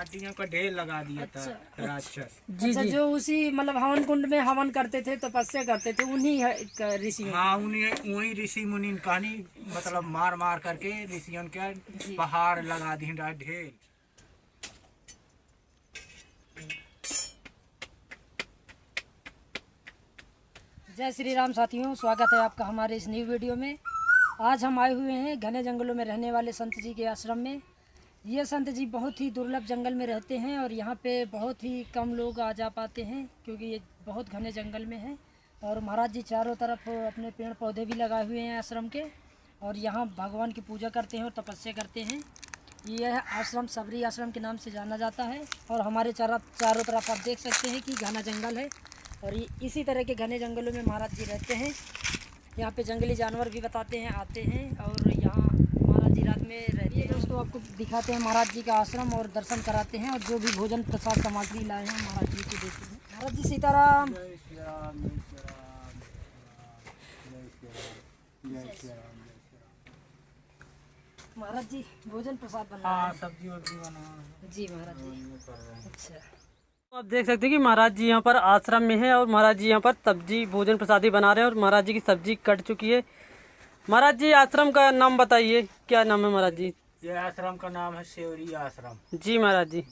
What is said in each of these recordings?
हाथियों का ढेर लगा दिया था राक्षस। जी जी। जो उसी मतलब हवन कुंड में हवन करते थे, तपस्या करते थे, उन्हीं ऋषि। हाँ, उन्हीं वही ऋषि मुनि कहानी मतलब मार मार करके ऋषियों के पहाड़ लगा दी ढेर। जय श्री राम साथियों, स्वागत है आपका हमारे इस न्यू वीडियो में। आज हम आए हुए हैं घने जंगलों में रहने वाले संत जी के आश्रम में। ये संत जी बहुत ही दुर्लभ जंगल में रहते हैं और यहाँ पे बहुत ही कम लोग आ जा पाते हैं क्योंकि ये बहुत घने जंगल में है। और महाराज जी चारों तरफ अपने पेड़ पौधे भी लगाए हुए हैं आश्रम के, और यहाँ भगवान की पूजा करते हैं और तपस्या करते हैं। यह आश्रम सबरी आश्रम के नाम से जाना जाता है। और हमारे चारों तरफ आप देख सकते हैं कि घना जंगल है और इसी तरह के घने जंगलों में महाराज जी रहते हैं। यहाँ पे जंगली जानवर भी बताते हैं आते हैं और यहाँ महाराज जी रात में रहते हैं। दोस्तों आपको दिखाते हैं महाराज जी का आश्रम और दर्शन कराते हैं, और जो भी भोजन प्रसाद सामग्री लाए हैं महाराज जी को देते हैं। महाराज जी सीताराम। महाराज जी भोजन प्रसाद बना रहे हैं। सब्जी वब्जी बना जी महाराज जी। अच्छा, आप देख सकते हैं कि महाराज जी यहाँ पर आश्रम में है और महाराज जी यहाँ पर सब्जी भोजन प्रसादी बना रहे हैं और महाराज जी की सब्जी कट चुकी है। महाराज जी आश्रम का नाम बताइए, क्या नाम है महाराज जी? ये आश्रम का नाम है सेवरी आश्रम। जी महाराज जी।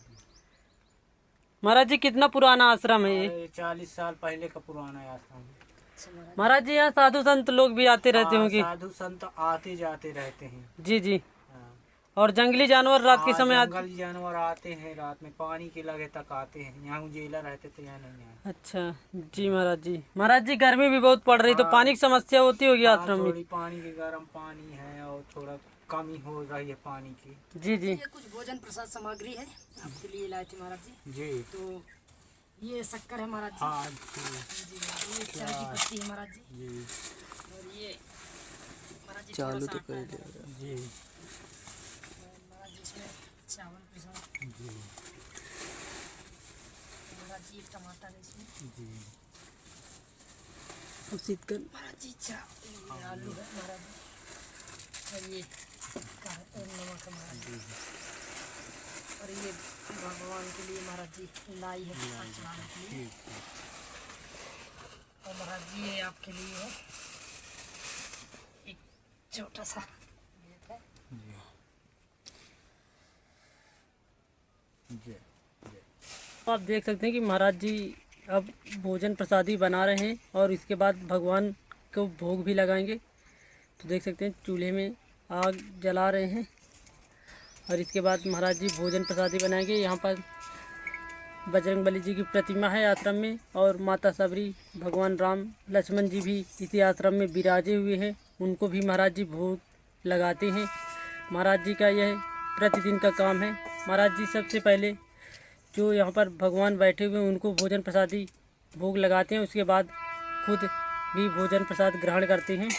महाराज जी कितना पुराना आश्रम है ये? 40 साल पहले का पुराना आश्रम है। महाराज जी यहाँ साधु संत लोग भी आते रहते होंगे? साधु संत आते जाते रहते हैं। जी जी। और जंगली जानवर रात के समय जंगली जानवर आते हैं, रात में पानी के लगे तक आते हैं। यहाँ उजेला रहते थे, यहाँ नहीं आए। अच्छा जी महाराज जी। महाराज जी गर्मी भी बहुत पड़ रही, तो पानी की समस्या होती होगी आश्रम में? थोड़ी पानी की गर्म पानी है और थोड़ा कमी हो रही है पानी की। जी जी। ये कुछ भोजन प्रसाद सामग्री है आपके लिए लाए थे महाराज जी। जी। तो ये शक्कर है महाराज जी। हाँ जी, ये चाय की पत्ती है महाराज जी। जी। और ये महाराज जी चालू तो कर कर जी। महाराज जी इसमें चावल प्रसाद। जी। महाराज जी टमाटर है इसमें। जी। महाराज जी ये आलू है महाराज जी। और ये नमक है महाराज जी। और ये भगवान के लिए महाराज जी लाई है चढ़ाने के लिए। और महाराज जी ये आपके लिए है एक छोटा सा है। जी। आप देख सकते हैं कि महाराज जी अब भोजन प्रसादी बना रहे हैं और इसके बाद भगवान को भोग भी लगाएंगे। तो देख सकते हैं चूल्हे में आग जला रहे हैं और इसके बाद महाराज जी भोजन प्रसादी बनाएंगे। यहाँ पर बजरंगबली जी की प्रतिमा है आश्रम में, और माता सबरी, भगवान राम, लक्ष्मण जी भी इसी आश्रम में विराजे हुए हैं। उनको भी महाराज जी भोग लगाते हैं। महाराज जी का यह प्रतिदिन का काम है। महाराज जी सबसे पहले जो यहाँ पर भगवान बैठे हुए हैं उनको भोजन प्रसादी भोग लगाते हैं, उसके बाद खुद भी भोजन प्रसाद ग्रहण करते हैं।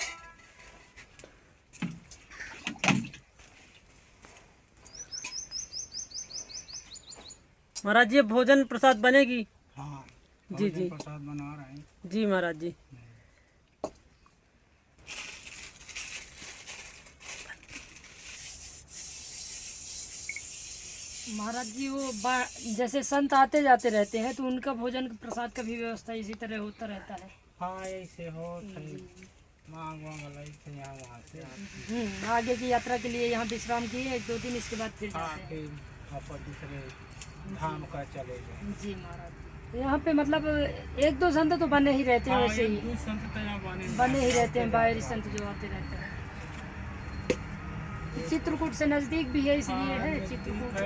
महाराज जी भोजन प्रसाद बनेगी? हाँ जी जी। प्रसाद बना रहे हैं। जी महाराज जी। महाराज जी वो जैसे संत आते जाते रहते हैं तो उनका भोजन प्रसाद का भी व्यवस्था इसी तरह होता रहता है। हाँ ऐसे हो मांग यहाँ वहाँ से आगे की यात्रा के लिए यहाँ विश्राम किए 1-2 दिन, इसके बाद फिर हाँ, जाते हैं। फिर आप दूसरे धाम का चले गए। जी महाराज। यहाँ पे मतलब 1-2 संत तो बने ही रहते हैं, वैसे ही संत तो यहाँ बने ही रहते हैं, बाहरी संत जो आते रहते हैं। चित्रकूट से नज़दीक भी है इसलिए है चित्रकूट,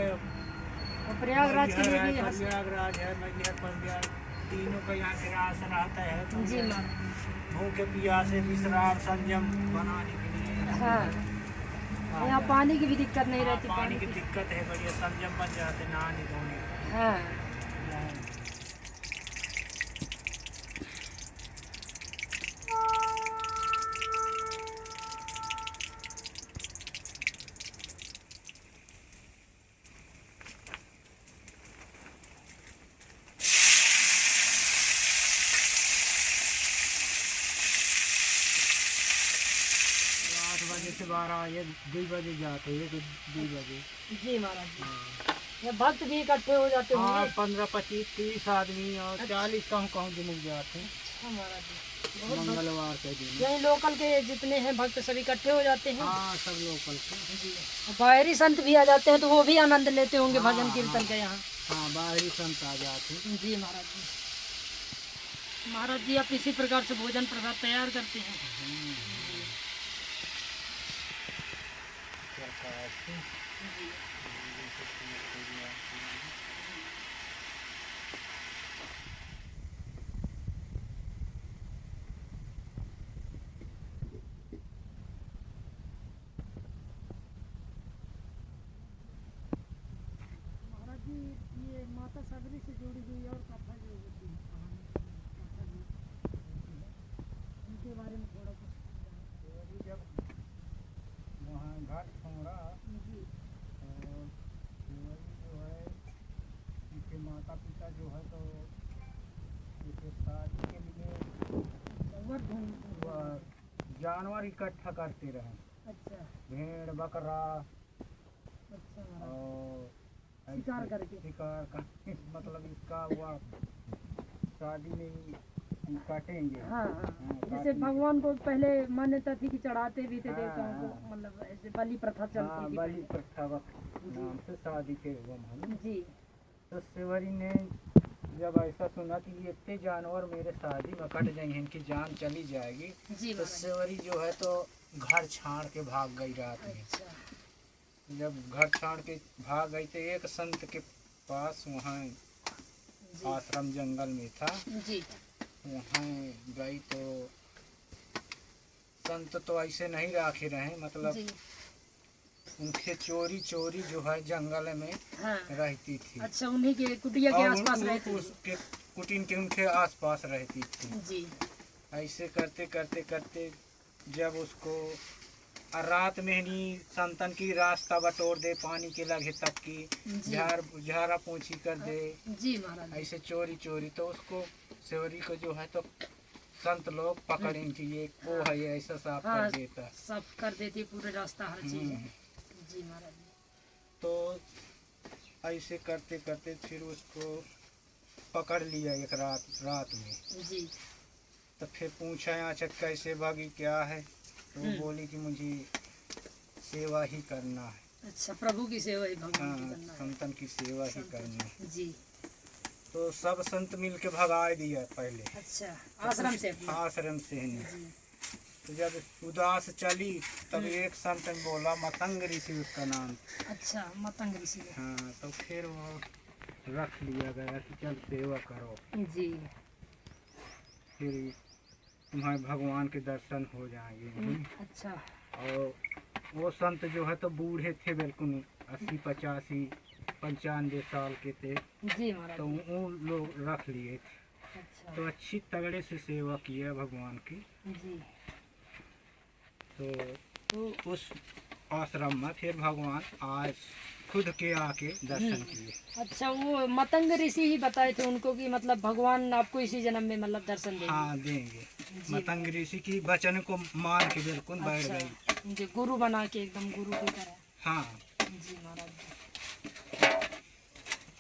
और प्रयागराज के लिए भी यहाँ से। प्रयागराज है, मैहर प्रयाग, तीनों का यहाँ से रास रहता है। जी महाराज। भूखे प्यासे विश्राम संयम बनाने के लिए। हाँ, यहाँ पानी की भी दिक्कत नहीं रहती। पानी की दिक्कत है, बढ़िया संयम बन जाते नहाने धोने। हाँ। बजे से 12 या 2 बजे जाते हैं, 2 बजे। जी महाराज जी। ये भक्त भी इकट्ठे हो जाते हाँ होंगे। 15-25-30 आदमी और 40 कहूँ दिन मिल जाते हैं अच्छा महाराज जी, बहुत भक्त- मंगलवार के दिन। यही लोकल के जितने हैं भक्त सब इकट्ठे हो जाते हैं। हाँ सब लोकल से। जी। और बाहरी संत भी आ जाते हैं तो वो भी आनंद लेते होंगे हाँ, भजन कीर्तन हाँ। के यहाँ। हाँ बाहरी संत आ जाते हैं। जी महाराज जी। महाराज जी आप इसी प्रकार से भोजन प्रसाद तैयार करते हैं। महाराज जी ये माता सबरी से जुड़ी हुई और कथा जो होती है कहानी माता जी उनके बारे में थोड़ा कुछ अभी जब वहाँ घाट छोड़ा जी और शिवाजी जो है उनके माता पिता जो है तो उनके शादी के लिए वर ढूंढ वह जानवर इकट्ठा करते रहे, अच्छा भेड़ बकरा अच्छा महाराज और ऐसे शिकार करके। शिकार का मतलब इसका हुआ शादी में ही काटेंगे। हाँ हाँ जैसे काटेंगे। भगवान को पहले मान्यता थी कि चढ़ाते भी थे हाँ, देवताओं को, हाँ। मतलब ऐसे बलि प्रथा हाँ चलती थी बलि पहले। प्रथा नाम से शादी के हुआ हम। जी तो सेवरी ने जब ऐसा सुना कि ये इतने जानवर मेरे शादी में कट जाएंगे, इनकी जान चली जाएगी, जी तो महाराज। सेवरी जो है तो घर छाड़ के भाग गई रात में। अच्छा जब घर छाड़ के भाग गई तो एक संत के पास वहाँ जी आश्रम जंगल में था, जी वहाँ गई तो संत तो ऐसे नहीं राखे रहे, मतलब जी उनके चोरी चोरी जो है जंगल में हाँ रहती थी। अच्छा उन्हीं के कुटिया के और आसपास रहते थे। उसके कुटीन के उनके आसपास रहती थी। जी ऐसे करते करते करते जब उसको रात में ही संतन की रास्ता बटोर दे, पानी के लगे तक की जी झारा पोंछी कर दे, जी महाराज ऐसे चोरी चोरी, तो उसको सेवरी को जो है तो संत लोग पकड़ेंगे, ये वो है ये ऐसा साफ हाँ कर देता। सब कर देती है पूरे रास्ता हर चीज। हम्म। जी महाराज जी। तो ऐसे करते करते फिर उसको पकड़ लिया एक रात में। जी तो फिर पूछा अच्छा कैसे भागी क्या है, तो वो बोली कि मुझे सेवा ही करना है। अच्छा प्रभु की सेवा ही भगवान की हाँ करना है। संतन की सेवा ही करना है। जी तो सब संत मिल के भगा दिया पहले अच्छा आश्रम से अपना। आश्रम से ही। जी तो जब उदास चली तब एक संत ने बोला, मतंग ऋषि उसका नाम। अच्छा मतंग ऋषि है। हाँ तो फिर वो रख लिया गया कि चल सेवा करो, जी फिर तुम्हारे भगवान के दर्शन हो जाएंगे। अच्छा और वो संत जो है तो बूढ़े थे बिल्कुल, 80-85-95 साल के थे, जी महाराज तो जी। वो लोग रख लिए थे। अच्छा तो अच्छी तगड़े से सेवा किया भगवान की। जी तो उस आश्रम में फिर भगवान आज खुद के आके दर्शन किए। अच्छा वो मतंग ऋषि ही बताए थे उनको कि मतलब भगवान आपको इसी जन्म में मतलब दर्शन देंगे। हाँ देंगे। जी। मतंग ऋषि की वचन को मान के बिल्कुल बैठ अच्छा गई। जी गुरु बना के एकदम गुरु की तरह। हाँ जी महाराज जी।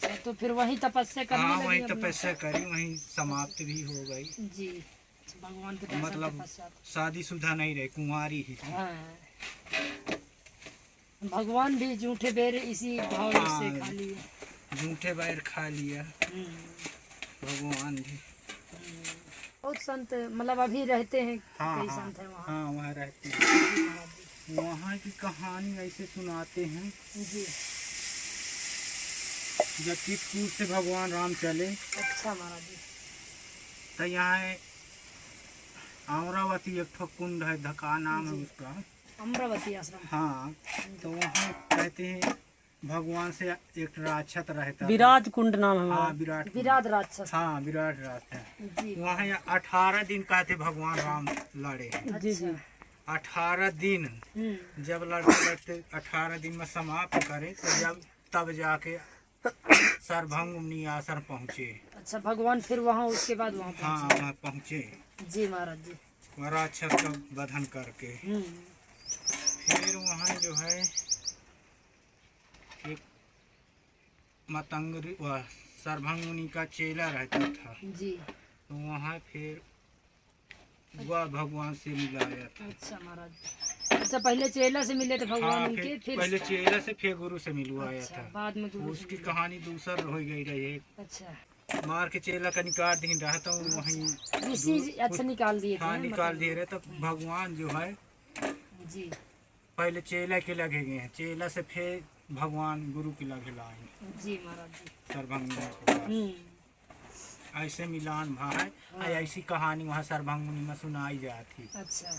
अच्छा तो फिर वही तपस्या करने हाँ लगी वहीं अपना? तपस्या करी, वहीं समाप्त भी हो गई। जी अच्छा, भगवान के दर्शन मतलब के पश्चात। शादीशुदा नहीं रही, कुंवारी ही थी। हाँ भगवान भी जूठे बेर इसी भाव से खा लिए। झूठे बैर खा लिया हम्म, भगवान भी। बहुत संत मतलब अभी रहते हैं। हाँ कई हाँ संत हैं वहाँ। हाँ वहाँ रहते हैं। जी महाराज जी। वहाँ की कहानी ऐसे सुनाते हैं, जी जब चित्रकूट से भगवान राम चले अच्छा महाराज जी। तो यहाँ अमरावती एक ठो कुंड है, धका नाम है जी। उसका। अमरावती आश्रम। हाँ तो वहाँ कहते हैं भगवान से एक राक्षस रहता था। विराट कुंड नाम है हाँ हमारा। विराट कुंड। विराट राक्षस। हाँ विराट राक्षस। जी वहाँ 18 दिन कहते भगवान राम लड़े। जी जी 18 दिन जब लड़ते लड़ते 18 दिन में समाप्त करे तो जब तब जाके सर्वभंग नियासन पहुँचे। अच्छा भगवान फिर वहाँ उसके बाद वहाँ हाँ वहाँ पहुँचे जी महाराज जी। वह राक्षस का वधन करके। फिर वहाँ जो है एक मतंग वह सरभंग मुनि का चेला रहता था, जी। तो वहाँ फिर वह भगवान से मिलाया था। अच्छा महाराज, अच्छा पहले चेला से मिले थे भगवान हाँ, उनके, फिर पहले चेला से फिर गुरु से मिलवाया अच्छा, था। बाद में गुरु से उसकी मिले। कहानी दूसर हो गई रही। अच्छा, मार के चेला का निकाल दिन रहा तो वहीं ऋषि अच्छा निकाल दिए थे। हाँ निकाल मतलब- दिए रहे। तो भगवान जो है जी पहले चेला के लगे गए हैं, चेला से फिर भगवान गुरु के लगे लाए जी महाराज जी। सरभंग मुनि के पास। हम्म, ऐसे मिलान भा है। ऐसी कहानी वहाँ सरभंग मुनि में सुनाई जाती। अच्छा,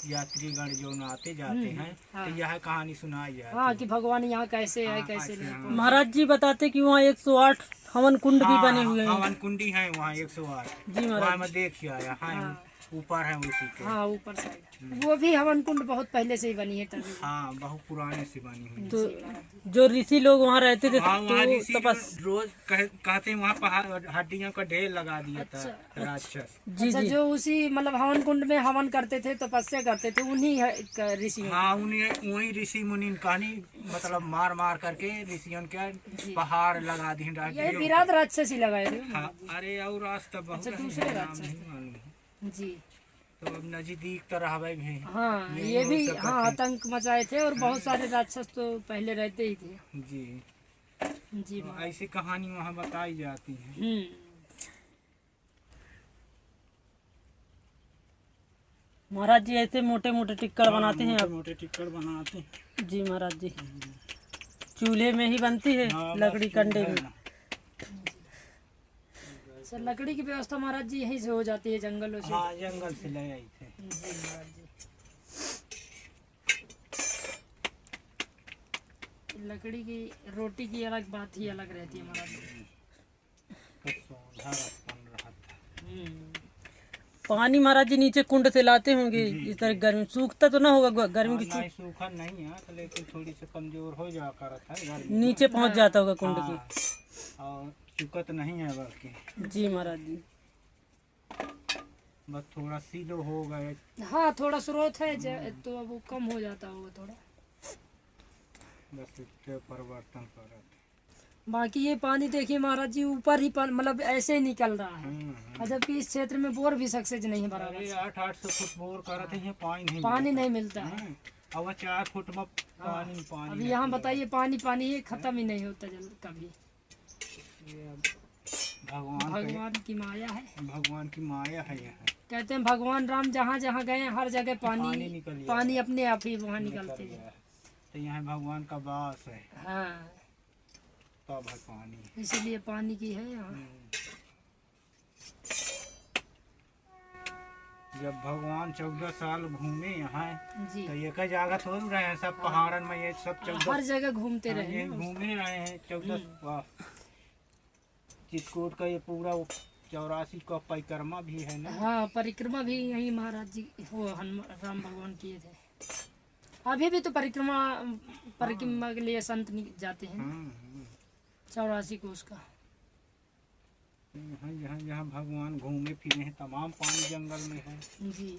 यात्रीगण जो आते जाते हैं हाँ। तो यह कहानी सुनाई जाती। हाँ कि भगवान यहाँ कैसे आए हाँ, कैसे ऐसे, नहीं हाँ। पहुंचे। महाराज जी बताते कि वहाँ 108 हवन कुंड भी बने हुए हैं। हवन कुंडी है वहाँ 108। जी महाराज। वहाँ मैं देख आया। हाँ, हाँ। ऊपर है उसी के। हाँ ऊपर साइड वो भी हवन कुंड बहुत पहले से ही बनी है तभी। हाँ, बहुत पुराने से बनी हुई। तो जो ऋषि लोग वहाँ रहते थे वहाँ तो ऋषि तपस रोज कहते हैं वहाँ पहाड़ हड्डियों का ढेर लगा दिया था राक्षस। जी अच्छा, जी जो उसी मतलब हवन कुंड में हवन करते थे, तपस्या करते थे, उन्हीं ऋषि। हाँ, उन्हें वही ऋषि मुनि कहानी मतलब मार मार करके ऋषियों के पहाड़ लगा दी। ये विराट राक्षस ही लगाए थे। हाँ, अरे और रास्ता बहुत अच्छा, है, दूसरे नाम राक्षस नहीं मालूम। जी। तो अब नजदीक तो रहवे भी। हाँ यही ये हो भी, सकता हाँ है। आतंक मचाए थे और बहुत सारे राक्षस तो पहले रहते ही थे। जी, जी तो ऐसी कहानी वहाँ बताई जाती है। महाराज जी ऐसे मोटे मोटे टिक्कर बनाते हैं मोटे आप। मोटे टिक्कर बनाते हैं। जी महाराज जी, चूल्हे में ही बनती है हाँ, लकड़ी बस कंडे है में। ना। सर लकड़ी की व्यवस्था महाराज जी यहीं से हो जाती है, जंगलों से। हाँ, जंगल से ले आई थे। जी महाराज जी। लकड़ी की रोटी की अलग बात ही अलग रहती है महाराज जी। तो सोधा बन रहा था। पानी महाराज जी नीचे कुंड से लाते होंगे। इस तरह गर्मी सूखता तो ना होगा गर्मी की नहीं, सूखा नहीं है, लेकिन थोड़ी सी कमजोर हो जा कर था गर्मी। नीचे पहुंच जाता होगा कुंड हाँ, के। और चुकत नहीं है बल्कि जी महाराज जी। बस थोड़ा सीलो हो गए। हाँ थोड़ा स्रोत है तो अब वो कम हो जाता होगा थोड़ा। बस इसके परिवर्तन कर। बाकी ये पानी देखिए महाराज जी ऊपर ही मतलब ऐसे ही निकल रहा है। और जबकि इस क्षेत्र में बोर भी सक्सेस नहीं है अरे बराबर। 800 फुट बोर कर थे, पानी नहीं मिलता है। अब 4 फुट में पानी अभी यहाँ बताइए पानी पानी ये खत्म ही नहीं होता जल कभी। ये अब भगवान की माया है। भगवान की माया है यहाँ। कहते हैं भगवान राम जहाँ जहाँ गए हर जगह पानी निकल पानी गया। पानी अपने आप ही वहाँ निकलते निकल हैं। गया। तो यहाँ भगवान का वास है, हाँ तब है पानी। इसीलिए पानी की है यहाँ। जब भगवान 14 साल घूमे यहाँ जी तो एक जगह थोड़ी रहे हैं, सब पहाड़न में ये सब 14 हर जगह घूमते हाँ, रहे ये घूमे रहे हैं 14। वाह, चित्रकूट का ये पूरा 84 का परिक्रमा भी है ना। हाँ परिक्रमा भी यही महाराज जी वो राम भगवान किए थे। अभी भी तो परिक्रमा के लिए संत जाते हैं 84 कोस का। यहाँ जहाँ जहाँ भगवान घूमे फिरे हैं तमाम पानी जंगल में है। जी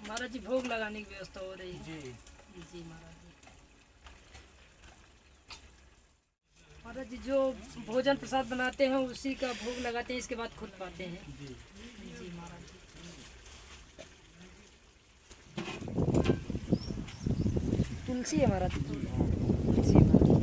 महाराज जी भोग लगाने की व्यवस्था हो रही है। जी जी महाराज जी। महाराज जी जो भोजन प्रसाद बनाते हैं उसी का भोग लगाते हैं, इसके बाद खुद पाते हैं। जी जी महाराज जी। तुलसी है महाराज जी। जी महाराज।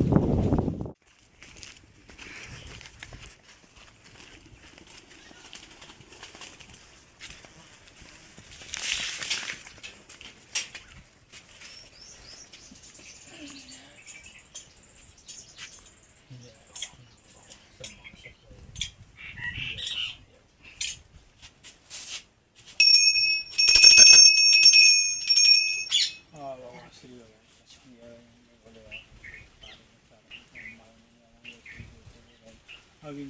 अभी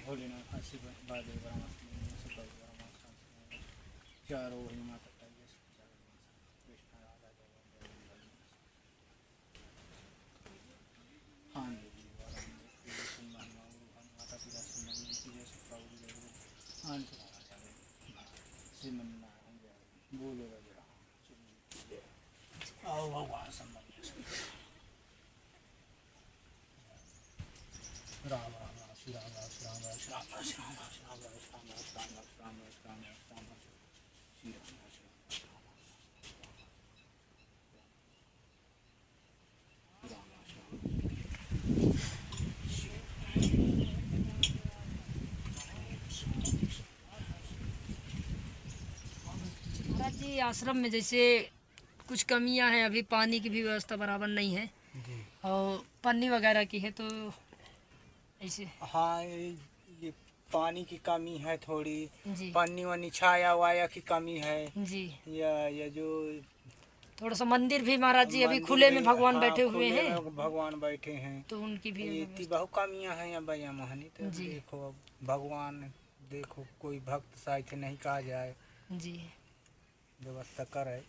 भोलेनाथ आशीर्वाद चारों ओर माता हाँ बोलेगा जरा आओ भगवान सम्मान राम राम राम श्री राम राम श्री राम राम श्री राम राम श्री राम राम श्री राम राम श्री राम राम श्री राम राम श्री राम राम श्री राम राम श्री राम राम श्री राम राम महाराज जी आश्रम में जैसे कुछ कमियां हैं, अभी पानी की भी व्यवस्था बराबर नहीं है जी और पन्नी वगैरह की है, तो ऐसे हाँ ये पानी की कमी है थोड़ी, जी पन्नी वन्नी छाया वाया की कमी है। जी या जो थोड़ा सा मंदिर भी महाराज जी अभी मंदिर खुले में में, भगवान हाँ, बैठे हुए खुले हैं, में भगवान बैठे हैं, तो उनकी भी ये इतनी बहुत कमियां हैं या भैया मोहनी। तो जी। देखो अब भगवान देखो कोई भक्त साहित्य नहीं कहा जाए, जी व्यवस्था करे।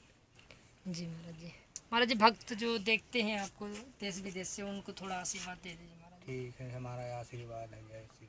जी महाराज जी भक्त जो देखते हैं आपको देश विदेश से, उनको थोड़ा आशीर्वाद दे दीजिए महाराज जी। ठीक है, हमारा आशीर्वाद है जय श्री